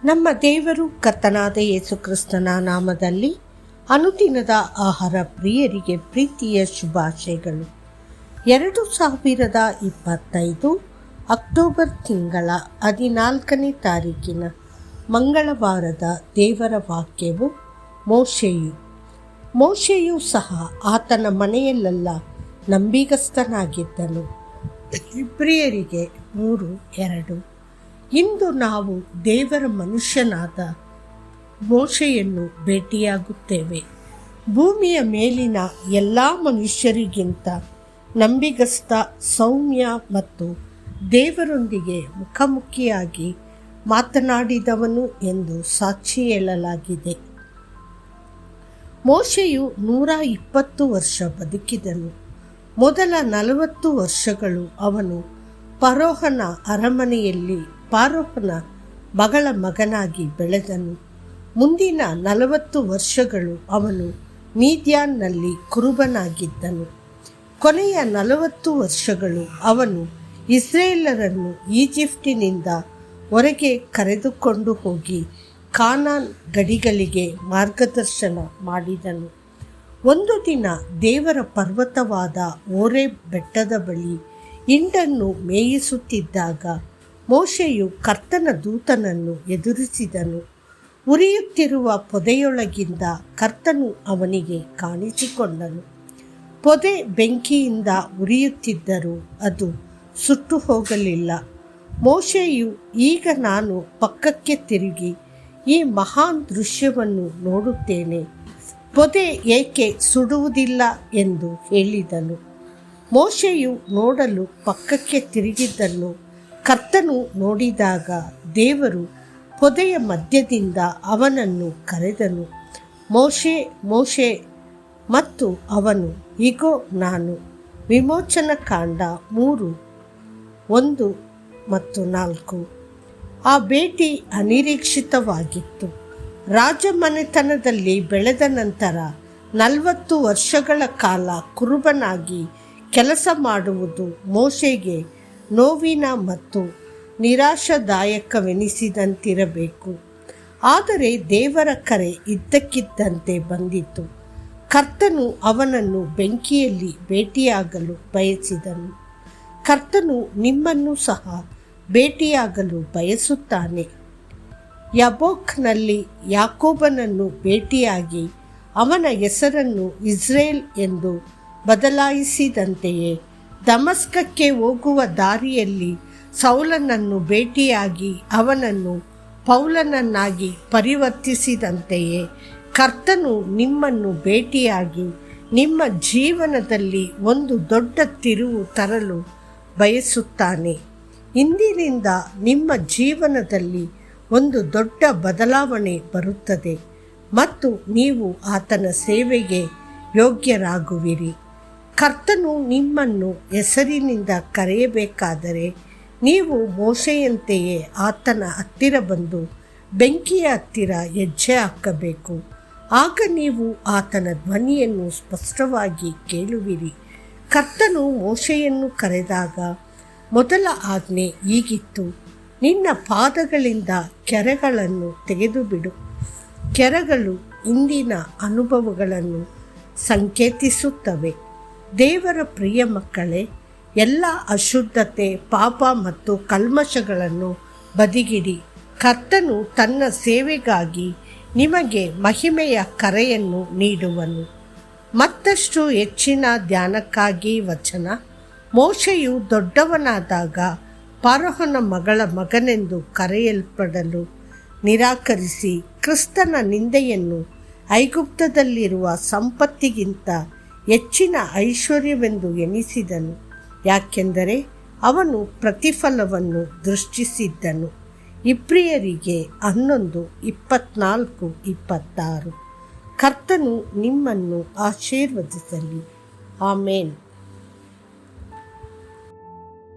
ನಮ್ಮ ದೇವರು ಕರ್ತನಾದ ಯೇಸು ಕ್ರಿಸ್ತನ ನಾಮದಲ್ಲಿ ಅನುದಿನದ ಆಹಾರ ಪ್ರಿಯರಿಗೆ ಪ್ರೀತಿಯ ಶುಭಾಶಯಗಳು. 2025 ಅಕ್ಟೋಬರ್ ತಿಂಗಳ 14ನೇ ತಾರೀಕಿನ ಮಂಗಳವಾರದ ದೇವರ ವಾಕ್ಯವು ಮೋಶೆಯು ಸಹ ಆತನ ಮನೆಯಲ್ಲೆಲ್ಲ ನಂಬಿಗಸ್ತನಾಗಿದ್ದನು. ಇಬ್ರಿಯರಿಗೆ 3:2. ಇಂದು ನಾವು ದೇವರ ಮನುಷ್ಯನಾದ ಮೋಶೆಯನ್ನು ಭೇಟಿಯಾಗುತ್ತೇವೆ. ಭೂಮಿಯ ಮೇಲಿನ ಎಲ್ಲ ಮನುಷ್ಯರಿಗಿಂತ ನಂಬಿಗಸ್ತ, ಸೌಮ್ಯ ಮತ್ತು ದೇವರೊಂದಿಗೆ ಮುಖಾಮುಖಿಯಾಗಿ ಮಾತನಾಡಿದವನು ಎಂದು ಸಾಕ್ಷಿ ಹೇಳಲಾಗಿದೆ. ಮೋಶೆಯು 120 ವರ್ಷ ಬದುಕಿದನು. ಮೊದಲ 40 ವರ್ಷಗಳು ಅವನು ಫರೋಹನ ಅರಮನೆಯಲ್ಲಿ ಫರೋಹನ ಮಗಳ ಮಗನಾಗಿ ಬೆಳೆದನು. ಮುಂದಿನ 40 ವರ್ಷಗಳು ಅವನು ಮೀದ್ಯಾನ್ನಲ್ಲಿ ಕುರುಬನಾಗಿದ್ದನು. ಕೊನೆಯ 40 ವರ್ಷಗಳು ಅವನು ಇಸ್ರೇಲರನ್ನು ಈಜಿಪ್ಟಿನಿಂದ ಹೊರಗೆ ಕರೆದುಕೊಂಡು ಹೋಗಿ ಕಾನಾನ್ ಗಡಿಗಳಿಗೆ ಮಾರ್ಗದರ್ಶನ ಮಾಡಿದನು. ಒಂದು ದಿನ ದೇವರ ಪರ್ವತವಾದ ಹೋರೇಬ್ ಬೆಟ್ಟದ ಬಳಿ ಹಿಂಡನ್ನು ಮೇಯಿಸುತ್ತಿದ್ದಾಗ ಮೋಶೆಯು ಕರ್ತನ ದೂತನನ್ನು ಎದುರಿಸಿದನು. ಉರಿಯುತ್ತಿರುವ ಪೊದೆಯೊಳಗಿಂದ ಕರ್ತನು ಅವನಿಗೆ ಕಾಣಿಸಿಕೊಂಡನು. ಪೊದೆ ಬೆಂಕಿಯಿಂದ ಉರಿಯುತ್ತಿದ್ದರೂ ಅದು ಸುಟ್ಟು ಹೋಗಲಿಲ್ಲ. ಮೋಶೆಯು, ಈಗ ನಾನು ಪಕ್ಕಕ್ಕೆ ತಿರುಗಿ ಈ ಮಹಾನ್ ದೃಶ್ಯವನ್ನು ನೋಡುತ್ತೇನೆ, ಪೊದೆ ಏಕೆ ಸುಡುವುದಿಲ್ಲ ಎಂದು ಹೇಳಿದನು. ಮೋಶೆಯು ನೋಡಲು ಪಕ್ಕಕ್ಕೆ ತಿರುಗಿದ್ದನ್ನು ಕರ್ತನು ನೋಡಿದಾಗ ದೇವರು ಪೊದೆಯ ಮಧ್ಯದಿಂದ ಅವನನ್ನು ಕರೆದನು. ಮೋಶೆ, ಮೋಶೆ. ಮತ್ತು ಅವನು, ಇಗೋ ನಾನು. ವಿಮೋಚನಕಾಂಡ 3:1-4. ಆ ಭೇಟಿ ಅನಿರೀಕ್ಷಿತವಾಗಿತ್ತು. ರಾಜಮನೆತನದಲ್ಲಿ ಬೆಳೆದ ನಂತರ 40 ವರ್ಷಗಳ ಕಾಲ ಕುರುಬನಾಗಿ ಕೆಲಸ ಮಾಡುವುದು ಮೋಶೆಗೆ ನೋವಿನ ಮತ್ತು ನಿರಾಶಾದಾಯಕವೆನಿಸಿದಂತಿರಬೇಕು. ಆದರೆ ದೇವರ ಕರೆ ಇದ್ದಕ್ಕಿದ್ದಂತೆ ಬಂದಿತು. ಕರ್ತನು ಅವನನ್ನು ಬೆಂಕಿಯಲ್ಲಿ ಭೇಟಿಯಾಗಲು ಬಯಸಿದನು. ಕರ್ತನು ನಿಮ್ಮನ್ನು ಸಹ ಭೇಟಿಯಾಗಲು ಬಯಸುತ್ತಾನೆ. ಯಬ್ಬೋಕ್ನಲ್ಲಿ ಯಾಕೋಬನನ್ನು ಭೇಟಿಯಾಗಿ ಅವನ ಹೆಸರನ್ನು ಇಸ್ರೇಲ್ ಎಂದು ಬದಲಾಯಿಸಿದಂತೆಯೇ ದಮಸ್ಕಕ್ಕೆ ಹೋಗುವ ದಾರಿಯಲ್ಲಿ ಸೌಲನನ್ನು ಭೇಟಿಯಾಗಿ ಅವನನ್ನು ಪೌಲನನ್ನಾಗಿ ಪರಿವರ್ತಿಸಿದಂತೆಯೇ ಕರ್ತನು ನಿಮ್ಮನ್ನು ಭೇಟಿಯಾಗಿ ನಿಮ್ಮ ಜೀವನದಲ್ಲಿ ಒಂದು ದೊಡ್ಡ ತಿರುವು ತರಲು ಬಯಸುತ್ತಾನೆ. ಇಂದಿನಿಂದ ನಿಮ್ಮ ಜೀವನದಲ್ಲಿ ಒಂದು ದೊಡ್ಡ ಬದಲಾವಣೆ ಬರುತ್ತದೆ ಮತ್ತು ನೀವು ಆತನ ಸೇವೆಗೆ ಯೋಗ್ಯರಾಗುವಿರಿ. ಕರ್ತನು ನಿಮ್ಮನ್ನು ಹೆಸರಿನಿಂದ ಕರೆಯಬೇಕಾದರೆ ನೀವು ಮೋಶೆಯಂತೆಯೇ ಆತನ ಹತ್ತಿರ ಬಂದು ಬೆಂಕಿಯ ಹತ್ತಿರ ಹೆಜ್ಜೆ ಹಾಕಬೇಕು. ಆಗ ನೀವು ಆತನ ಧ್ವನಿಯನ್ನು ಸ್ಪಷ್ಟವಾಗಿ ಕೇಳುವಿರಿ. ಕರ್ತನು ಮೋಶೆಯನ್ನು ಕರೆದಾಗ ಮೊದಲ ಆಜ್ಞೆ ಹೀಗಿತ್ತು: ನಿನ್ನ ಪಾದಗಳಿಂದ ಕೆರಗಳನ್ನು ತೆಗೆದುಬಿಡು. ಕೆರಗಳು ಇಂದಿನ ಅನುಭವಗಳನ್ನು ಸಂಕೇತಿಸುತ್ತವೆ. ದೇವರ ಪ್ರಿಯ ಮಕ್ಕಳೇ, ಎಲ್ಲ ಅಶುದ್ಧತೆ, ಪಾಪ ಮತ್ತು ಕಲ್ಮಶಗಳನ್ನು ಬದಿಗಿಡಿ. ಕರ್ತನು ತನ್ನ ಸೇವೆಗಾಗಿ ನಿಮಗೆ ಮಹಿಮೆಯ ಕರೆಯನ್ನು ನೀಡುವನು. ಮತ್ತಷ್ಟು ಹೆಚ್ಚಿನ ಧ್ಯಾನಕ್ಕಾಗಿ ವಚನ. ಮೋಶೆಯು ದೊಡ್ಡವನಾದಾಗ ಫರೋಹನ ಮಗಳ ಮಗನೆಂದು ಕರೆಯಲ್ಪಡಲು ನಿರಾಕರಿಸಿ ಕ್ರಿಸ್ತನ ನಿಂದೆಯನ್ನು ಐಗುಪ್ತದಲ್ಲಿರುವ ಸಂಪತ್ತಿಗಿಂತ ಹೆಚ್ಚಿನ ಐಶ್ವರ್ಯವೆಂದು ಎಣಿಸಿದನು. ಯಾಕೆಂದರೆ ಅವನು ಪ್ರತಿಫಲವನ್ನು ದೃಷ್ಟಿಸಿದ್ದನು. ಇಬ್ರಿಯರಿಗೆ 11:24-26. ಕರ್ತನು ನಿಮ್ಮನ್ನು ಆಶೀರ್ವದಿಸಲಿ. ಆಮೇನ್.